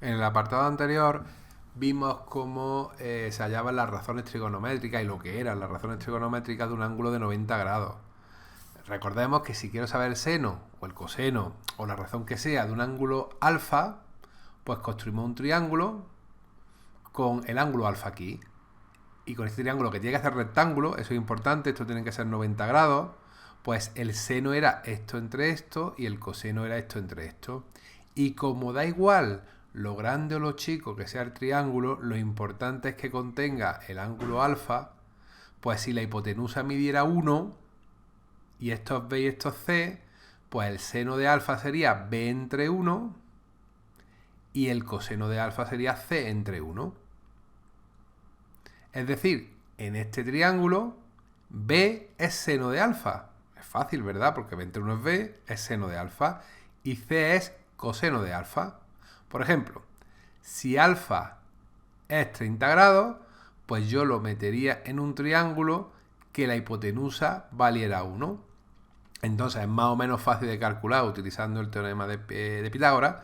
En el apartado anterior vimos cómo se hallaban las razones trigonométricas y lo que eran las razones trigonométricas de un ángulo de 90 grados. Recordemos que si quiero saber el seno o el coseno o la razón que sea de un ángulo alfa, pues construimos un triángulo con el ángulo alfa aquí. Y con este triángulo que tiene que ser rectángulo, eso es importante, esto tiene que ser 90 grados, pues el seno era esto entre esto y el coseno era esto entre esto. Y como da igual lo grande o lo chico que sea el triángulo, lo importante es que contenga el ángulo alfa, pues si la hipotenusa midiera 1 y esto es B y esto es C, pues el seno de alfa sería B entre 1 y el coseno de alfa sería C entre 1. Es decir, en este triángulo, B es seno de alfa. Es fácil, ¿verdad? Porque B entre 1 es B, es seno de alfa. Y C es coseno de alfa. Por ejemplo, si alfa es 30 grados, pues yo lo metería en un triángulo que la hipotenusa valiera 1. Entonces es más o menos fácil de calcular utilizando el teorema de Pitágoras,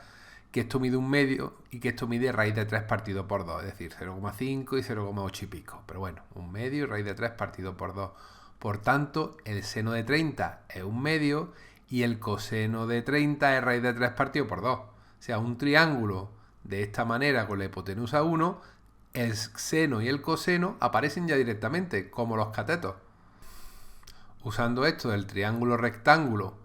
que esto mide un medio y que esto mide raíz de 3 partido por 2, es decir, 0,5 y 0,8 y pico. Pero bueno, un medio y raíz de 3 partido por 2. Por tanto, el seno de 30 es un medio y el coseno de 30 es raíz de 3 partido por 2. O sea, un triángulo de esta manera con la hipotenusa 1, el seno y el coseno aparecen ya directamente, como los catetos. Usando esto del triángulo rectángulo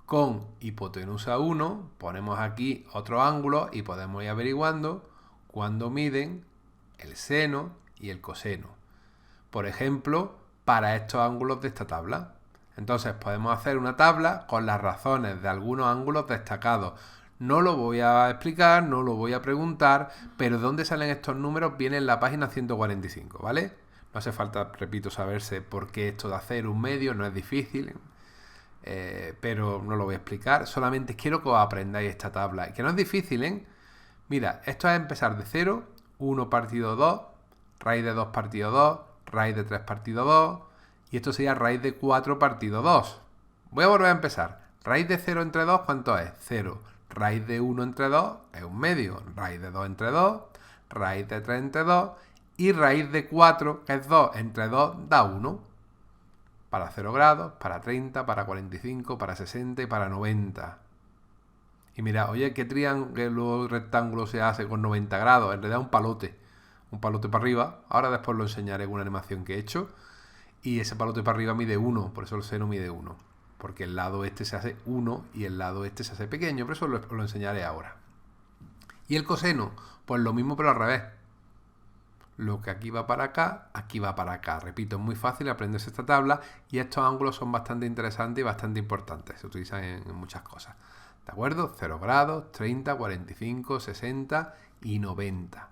con hipotenusa 1, ponemos aquí otro ángulo y podemos ir averiguando cuándo miden el seno y el coseno. Por ejemplo, para estos ángulos de esta tabla. Entonces podemos hacer una tabla con las razones de algunos ángulos destacados. No lo voy a explicar, no lo voy a preguntar, pero de dónde salen estos números viene en la página 145, ¿vale? No hace falta, repito, saberse por qué esto de hacer un medio, no es difícil, pero no lo voy a explicar. Solamente quiero que os aprendáis esta tabla, y que no es difícil, ¿eh? Mira, esto es empezar de 0, 1 partido 2, raíz de 2 partido 2, raíz de 3 partido 2, y esto sería raíz de 4 partido 2. Voy a volver a empezar. Raíz de 0 entre 2, ¿cuánto es? 0. Raíz de 1 entre 2 es un medio. Raíz de 2 entre 2, raíz de 3 entre 2, y raíz de 4, que es 2 entre 2, da 1. Para 0 grados, para 30, para 45, para 60 y para 90. Y mira, oye, ¿qué triángulo rectángulo se hace con 90 grados? En realidad un palote. Un palote para arriba. Ahora después lo enseñaré en una animación que he hecho. Y ese palote para arriba mide 1, por eso el seno mide 1. Porque el lado este se hace 1 y el lado este se hace pequeño, por eso lo enseñaré ahora. Y el coseno, pues lo mismo pero al revés. Lo que aquí va para acá, aquí va para acá. Repito, es muy fácil aprenderse esta tabla y estos ángulos son bastante interesantes y bastante importantes. Se utilizan en muchas cosas. ¿De acuerdo? 0 grados, 30, 45, 60 y 90.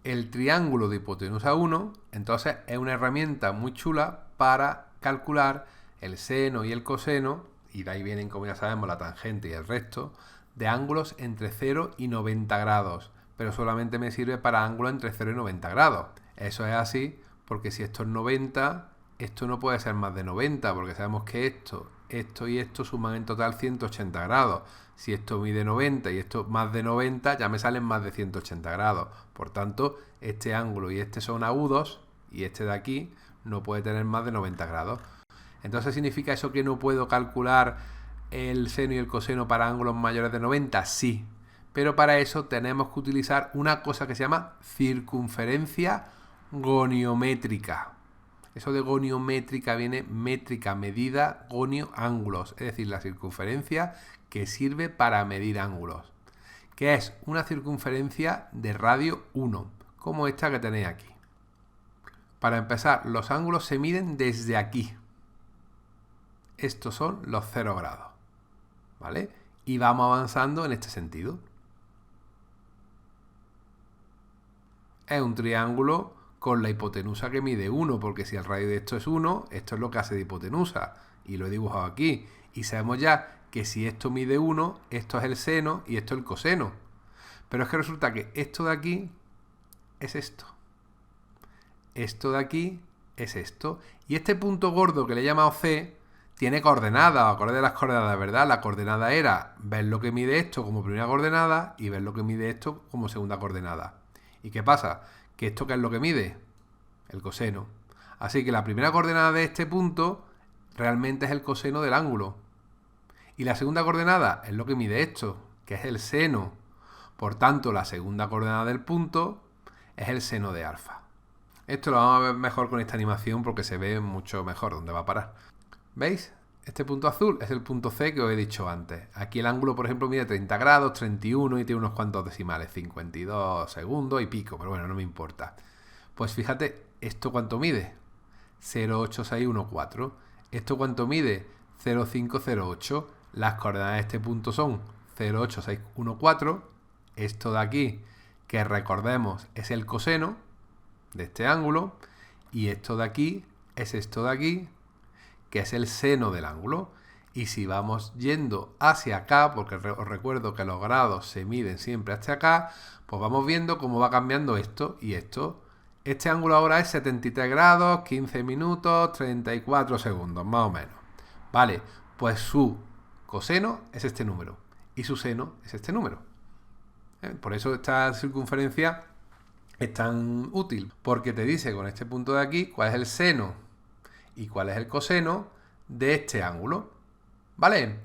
El triángulo de hipotenusa 1, entonces, es una herramienta muy chula para calcular el seno y el coseno, y de ahí vienen, como ya sabemos, la tangente y el resto, de ángulos entre 0 y 90 grados. Pero solamente me sirve para ángulos entre 0 y 90 grados. Eso es así porque si esto es 90, esto no puede ser más de 90, porque sabemos que esto y esto suman en total 180 grados. Si esto mide 90 y esto más de 90, ya me salen más de 180 grados. Por tanto, este ángulo y este son agudos y este de aquí no puede tener más de 90 grados. Entonces, ¿significa eso que no puedo calcular el seno y el coseno para ángulos mayores de 90? Sí, pero para eso tenemos que utilizar una cosa que se llama circunferencia goniométrica. Eso de goniométrica viene métrica, medida, gonio, ángulos. Es decir, la circunferencia que sirve para medir ángulos. Que es una circunferencia de radio 1, como esta que tenéis aquí. Para empezar, los ángulos se miden desde aquí. Estos son los 0 grados. ¿Vale? Y vamos avanzando en este sentido. Es un triángulo con la hipotenusa que mide 1, porque si el radio de esto es 1, esto es lo que hace de hipotenusa, y lo he dibujado aquí. Y sabemos ya que si esto mide 1, esto es el seno y esto es el coseno. Pero es que resulta que esto de aquí es esto. Esto de aquí es esto. Y este punto gordo que le he llamado C tiene coordenadas. Acordé de las coordenadas, ¿verdad? La coordenada era ver lo que mide esto como primera coordenada y ver lo que mide esto como segunda coordenada. ¿Y qué pasa? Que esto, ¿qué es lo que mide? El coseno. Así que la primera coordenada de este punto realmente es el coseno del ángulo. Y la segunda coordenada es lo que mide esto, que es el seno. Por tanto, la segunda coordenada del punto es el seno de alfa. Esto lo vamos a ver mejor con esta animación porque se ve mucho mejor dónde va a parar. ¿Veis? Este punto azul es el punto C que os he dicho antes. Aquí el ángulo, por ejemplo, mide 30 grados, 31 y tiene unos cuantos decimales, 52 segundos y pico, pero bueno, no me importa. Pues fíjate, ¿esto cuánto mide? 0,8614. ¿Esto cuánto mide? 0,508. Las coordenadas de este punto son 0,8614. Esto de aquí, que recordemos, es el coseno de este ángulo. Y esto de aquí es esto de aquí, que es el seno del ángulo. Y si vamos yendo hacia acá, porque os recuerdo que los grados se miden siempre hacia acá, pues vamos viendo cómo va cambiando esto y esto. Este ángulo ahora es 73 grados, 15 minutos, 34 segundos, más o menos. Vale, pues su coseno es este número y su seno es este número. Por eso esta circunferencia es tan útil, porque te dice con este punto de aquí cuál es el seno y cuál es el coseno de este ángulo. ¿Vale?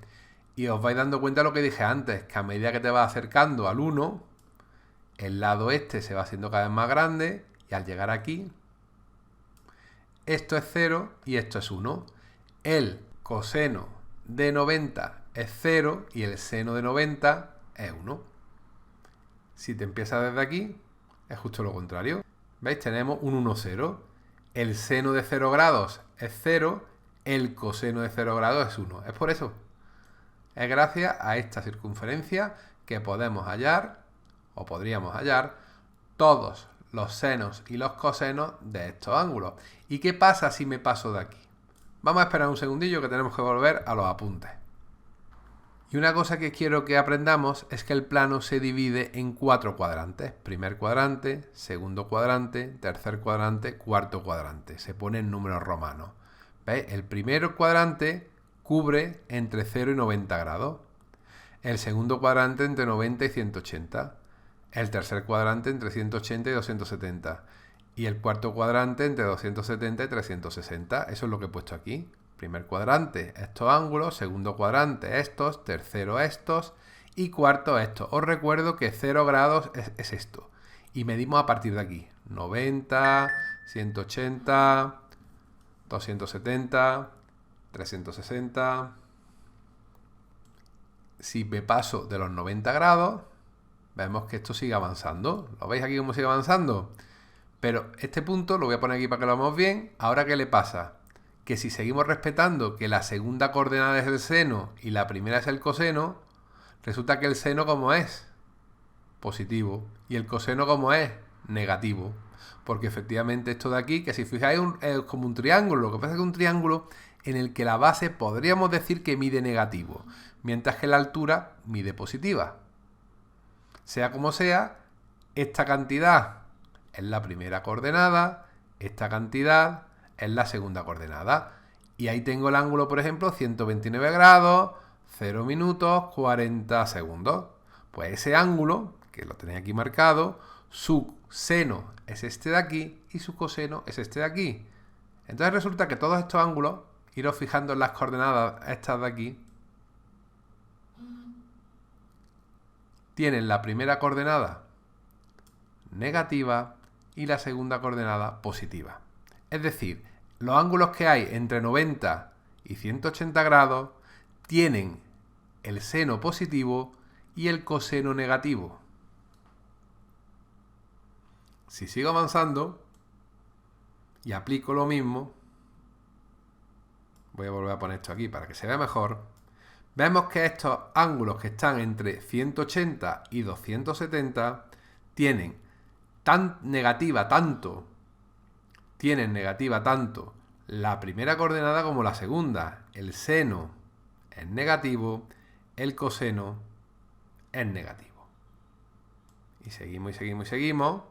Y os vais dando cuenta de lo que dije antes, que a medida que te vas acercando al 1, el lado este se va haciendo cada vez más grande y al llegar aquí, esto es 0 y esto es 1. El coseno de 90 es 0 y el seno de 90 es 1. Si te empiezas desde aquí, es justo lo contrario. ¿Veis? Tenemos un 1, 0. El seno de 0 grados es 0, el coseno de 0 grados es 1. Es por eso. Es gracias a esta circunferencia que podemos hallar, o podríamos hallar, todos los senos y los cosenos de estos ángulos. ¿Y qué pasa si me paso de aquí? Vamos a esperar un segundillo que tenemos que volver a los apuntes. Y una cosa que quiero que aprendamos es que el plano se divide en 4 cuadrantes. Primer cuadrante, segundo cuadrante, tercer cuadrante, cuarto cuadrante. Se pone en números romanos. ¿Veis? El primer cuadrante cubre entre 0 y 90 grados. El segundo cuadrante entre 90 y 180. El tercer cuadrante entre 180 y 270. Y el cuarto cuadrante entre 270 y 360. Eso es lo que he puesto aquí. Primer cuadrante, estos ángulos. Segundo cuadrante, estos. Tercero, estos. Y cuarto, estos. Os recuerdo que 0 grados es esto. Y medimos a partir de aquí. 90, 180, 270, 360. Si me paso de los 90 grados, vemos que esto sigue avanzando. ¿Lo veis aquí cómo sigue avanzando? Pero este punto lo voy a poner aquí para que lo veamos bien. Ahora, ¿qué le pasa? Que si seguimos respetando que la segunda coordenada es el seno y la primera es el coseno, resulta que el seno como es positivo y el coseno como es negativo. Porque efectivamente esto de aquí, que si fijáis es como un triángulo. Lo que pasa es que es un triángulo en el que la base podríamos decir que mide negativo, mientras que la altura mide positiva. Sea como sea, esta cantidad es la primera coordenada, esta cantidad es la segunda coordenada. Y ahí tengo el ángulo, por ejemplo, 129 grados, 0 minutos, 40 segundos. Pues ese ángulo, que lo tenéis aquí marcado, su seno es este de aquí y su coseno es este de aquí. Entonces resulta que todos estos ángulos, iros fijando en las coordenadas estas de aquí, tienen la primera coordenada negativa y la segunda coordenada positiva. Es decir, los ángulos que hay entre 90 y 180 grados tienen el seno positivo y el coseno negativo. Si sigo avanzando y aplico lo mismo, voy a volver a poner esto aquí para que se vea mejor, vemos que estos ángulos que están entre 180 y 270 tienen negativa tanto la primera coordenada como la segunda. El seno es negativo, el coseno es negativo. Y seguimos y seguimos y seguimos.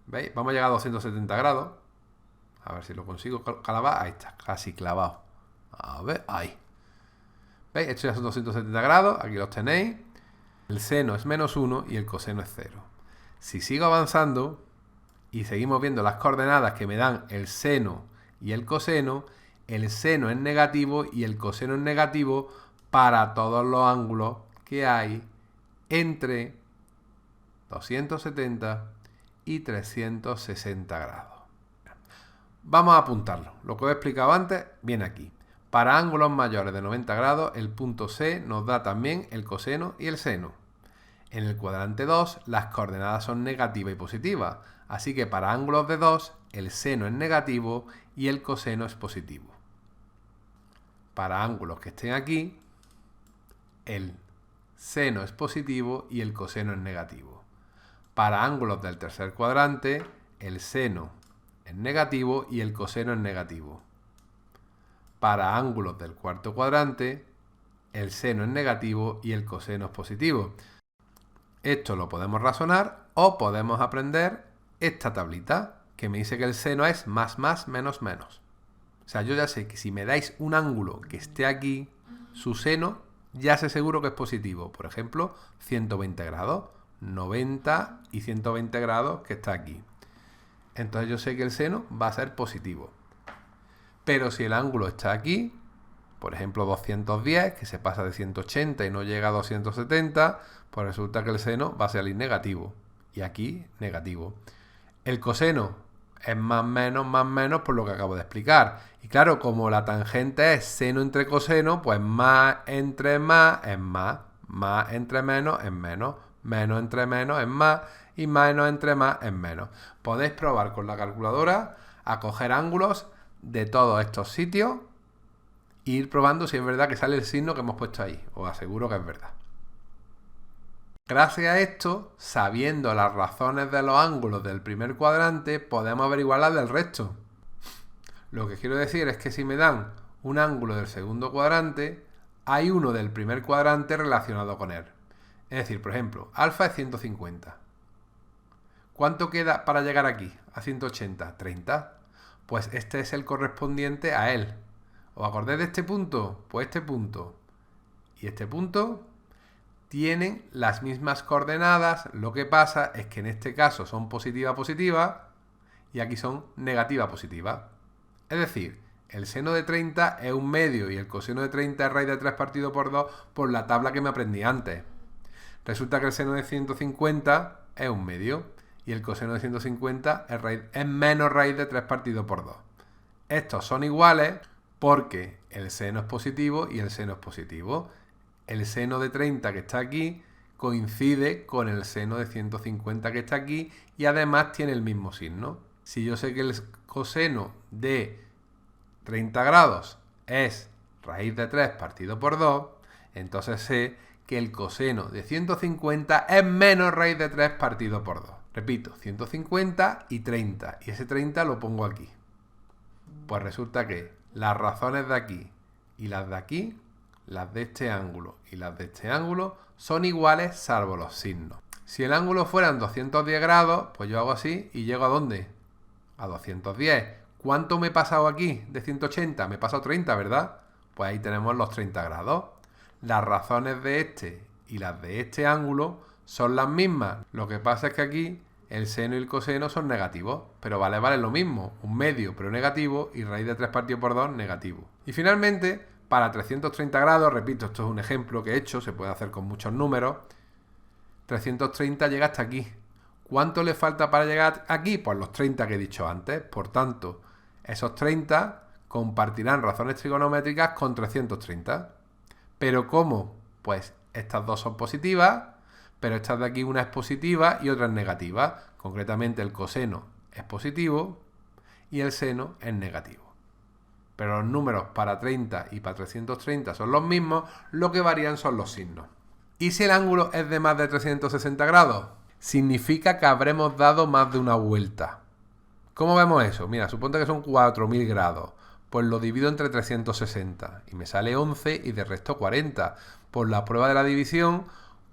¿Veis? Vamos a llegar a 270 grados. A ver si lo consigo clavar. Ahí está, casi clavado. A ver, ahí. ¿Veis? Estos ya son 270 grados, aquí los tenéis. El seno es menos 1 y el coseno es 0. Si sigo avanzando y seguimos viendo las coordenadas que me dan el seno y el seno es negativo y el coseno es negativo para todos los ángulos que hay entre 270 y 360 grados. Vamos a apuntarlo. Lo que os he explicado antes viene aquí. Para ángulos mayores de 90 grados, el punto C nos da también el coseno y el seno. En el cuadrante 2, las coordenadas son negativas y positivas, así que para ángulos de 2, el seno es negativo y el coseno es positivo. Para ángulos que estén aquí, el seno es positivo y el coseno es negativo. Para ángulos del tercer cuadrante, el seno es negativo y el coseno es negativo. Para ángulos del cuarto cuadrante, el seno es negativo y el coseno es positivo. Esto lo podemos razonar o podemos aprender esta tablita que me dice que el seno es más, menos, menos. O sea, yo ya sé que si me dais un ángulo que esté aquí, su seno ya sé seguro que es positivo. Por ejemplo, 120 grados, 90 y 120 grados que está aquí. Entonces yo sé que el seno va a ser positivo. Pero si el ángulo está aquí, por ejemplo 210, que se pasa de 180 y no llega a 270, pues resulta que el seno va a salir negativo. Y aquí negativo. El coseno es más menos por lo que acabo de explicar. Y claro, como la tangente es seno entre coseno, pues más entre más es más entre menos es menos entre menos es más y menos entre más es menos. Podéis probar con la calculadora a coger ángulos de todos estos sitios e ir probando si es verdad que sale el signo que hemos puesto ahí. Os aseguro que es verdad. Gracias a esto, sabiendo las razones de los ángulos del primer cuadrante, podemos averiguar las del resto. Lo que quiero decir es que si me dan un ángulo del segundo cuadrante, hay uno del primer cuadrante relacionado con él. Es decir, por ejemplo, alfa es 150. ¿Cuánto queda para llegar aquí, a 180? 30. Pues este es el correspondiente a él. ¿Os acordáis de este punto? Pues este punto y este punto tienen las mismas coordenadas. Lo que pasa es que en este caso son positiva y aquí son negativa. Es decir, el seno de 30 es un medio y el coseno de 30 es raíz de 3 partido por 2 por la tabla que me aprendí antes. Resulta que el seno de 150 es un medio y el coseno de 150 es menos raíz de 3 partido por 2. Estos son iguales porque el seno es positivo y el seno es positivo. El seno de 30 que está aquí coincide con el seno de 150 que está aquí y además tiene el mismo signo. Si yo sé que el coseno de 30 grados es raíz de 3 partido por 2, entonces sé que el coseno de 150 es menos raíz de 3 partido por 2. Repito, 150 y 30. Y ese 30 lo pongo aquí. Pues resulta que las razones de aquí y las de aquí, las de este ángulo y las de este ángulo, son iguales salvo los signos. Si el ángulo fueran 210 grados, pues yo hago así y llego ¿a dónde? A 210. ¿Cuánto me he pasado aquí de 180? Me he pasado 30, ¿verdad? Pues ahí tenemos los 30 grados. Las razones de este y las de este ángulo son las mismas. Lo que pasa es que aquí el seno y el coseno son negativos, pero vale lo mismo. Un medio, pero negativo, y raíz de 3 partido por 2, negativo. Y finalmente, para 330 grados, repito, esto es un ejemplo que he hecho, se puede hacer con muchos números, 330 llega hasta aquí. ¿Cuánto le falta para llegar aquí? Pues los 30 que he dicho antes. Por tanto, esos 30 compartirán razones trigonométricas con 330. ¿Pero cómo? Pues estas dos son positivas, pero esta de aquí una es positiva y otra es negativa. Concretamente el coseno es positivo y el seno es negativo. Pero los números para 30 y para 330 son los mismos, lo que varían son los signos. ¿Y si el ángulo es de más de 360 grados? Significa que habremos dado más de una vuelta. ¿Cómo vemos eso? Mira, suponte que son 4000 grados. Pues lo divido entre 360 y me sale 11 y de resto 40. Por la prueba de la división,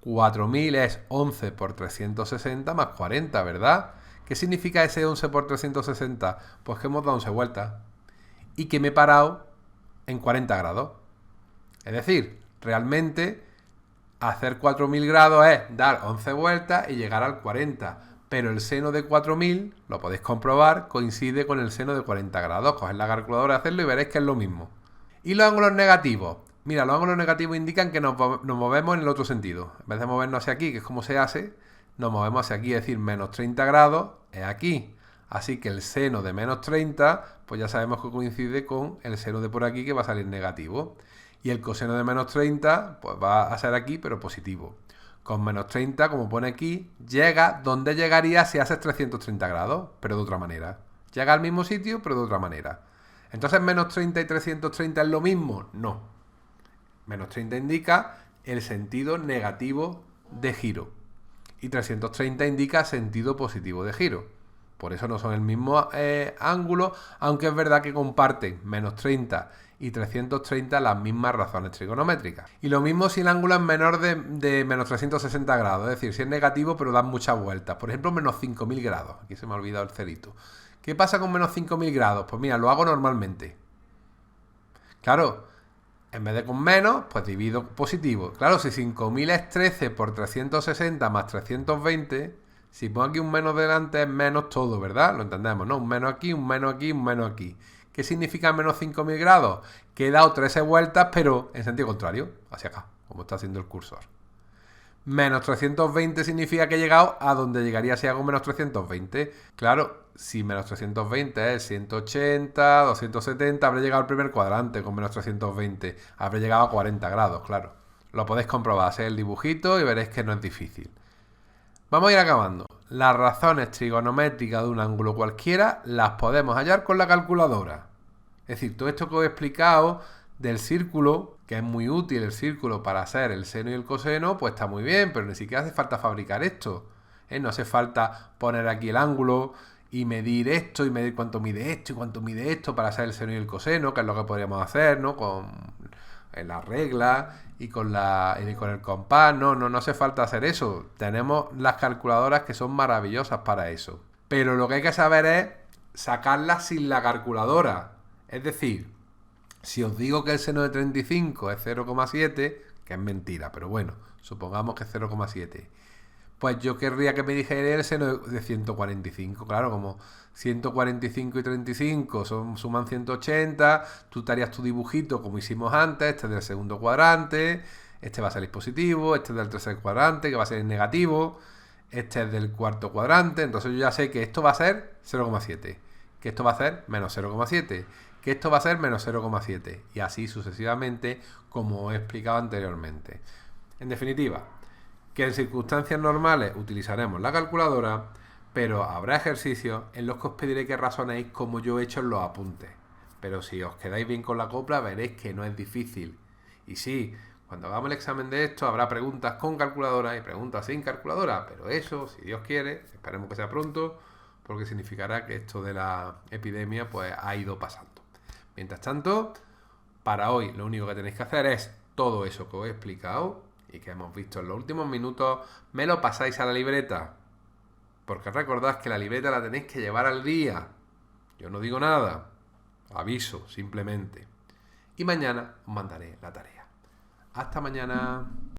4000 es 11 por 360 más 40, ¿verdad? ¿Qué significa ese 11 por 360? Pues que hemos dado 11 vueltas y que me he parado en 40 grados. Es decir, realmente hacer 4000 grados es dar 11 vueltas y llegar al 40. Pero el seno de 4000, lo podéis comprobar, coincide con el seno de 40 grados. Coged la calculadora, hacerlo y veréis que es lo mismo. ¿Y los ángulos negativos? Mira, los ángulos negativos indican que nos movemos en el otro sentido. En vez de movernos hacia aquí, que es como se hace, nos movemos hacia aquí, es decir, menos 30 grados es aquí. Así que el seno de menos 30, pues ya sabemos que coincide con el seno de por aquí, que va a salir negativo. Y el coseno de menos 30, pues va a ser aquí, pero positivo. Con menos 30, como pone aquí, llega donde llegaría si haces 330 grados, pero de otra manera. Llega al mismo sitio, pero de otra manera. Entonces, menos 30 y 330 es lo mismo. No. Menos 30 indica el sentido negativo de giro. Y 330 indica sentido positivo de giro. Por eso no son el mismo ángulo, aunque es verdad que comparten menos 30 y 330 las mismas razones trigonométricas. Y lo mismo si el ángulo es menor de menos 360 grados, es decir, si es negativo pero da muchas vueltas. Por ejemplo, menos 5000 grados. Aquí se me ha olvidado el cerito. ¿Qué pasa con menos 5000 grados? Pues mira, lo hago normalmente. Claro, en vez de con menos, pues divido positivo. Claro, si 5000 es 13 por 360 más 320, si pongo aquí un menos delante es menos todo, ¿verdad? Lo entendemos, ¿no? Un menos aquí, un menos aquí, un menos aquí. ¿Qué significa menos 5000 grados? Que he dado 13 vueltas, pero en sentido contrario, hacia acá, como está haciendo el cursor. Menos 320 significa que he llegado a donde llegaría si hago menos 320. Claro, si menos 320 es 180, 270, habré llegado al primer cuadrante con menos 320. Habré llegado a 40 grados, claro. Lo podéis comprobar, hacéis el dibujito y veréis que no es difícil. Vamos a ir acabando. Las razones trigonométricas de un ángulo cualquiera las podemos hallar con la calculadora. Es decir, todo esto que os he explicado del círculo, que es muy útil el círculo para hacer el seno y el coseno, pues está muy bien, pero ni siquiera hace falta fabricar esto. No hace falta poner aquí el ángulo y medir esto y medir cuánto mide esto y cuánto mide esto para hacer el seno y el coseno, que es lo que podríamos hacer, ¿no? Con la regla y con el compás. No hace falta hacer eso. Tenemos las calculadoras que son maravillosas para eso. Pero lo que hay que saber es sacarlas sin la calculadora. Es decir, si os digo que el seno de 35 es 0,7, que es mentira, pero bueno, supongamos que es 0,7, pues yo querría que me dijera el seno de 145. Claro, como 145 y 35 suman 180, tú te harías tu dibujito como hicimos antes, este es del segundo cuadrante, este va a salir positivo, este es del tercer cuadrante, que va a ser negativo, este es del cuarto cuadrante, entonces yo ya sé que esto va a ser 0,7, que esto va a ser menos 0,7, que esto va a ser menos 0,7 y así sucesivamente, como he explicado anteriormente. En definitiva, que en circunstancias normales utilizaremos la calculadora, pero habrá ejercicios en los que os pediré que razonéis como yo he hecho en los apuntes. Pero si os quedáis bien con la copla, veréis que no es difícil. Y sí, cuando hagamos el examen de esto, habrá preguntas con calculadora y preguntas sin calculadora, pero eso, si Dios quiere, esperemos que sea pronto, porque significará que esto de la epidemia pues ha ido pasando. Mientras tanto, para hoy lo único que tenéis que hacer es todo eso que os he explicado y que hemos visto en los últimos minutos, me lo pasáis a la libreta. Porque recordad que la libreta la tenéis que llevar al día. Yo no digo nada, aviso simplemente. Y mañana os mandaré la tarea. Hasta mañana.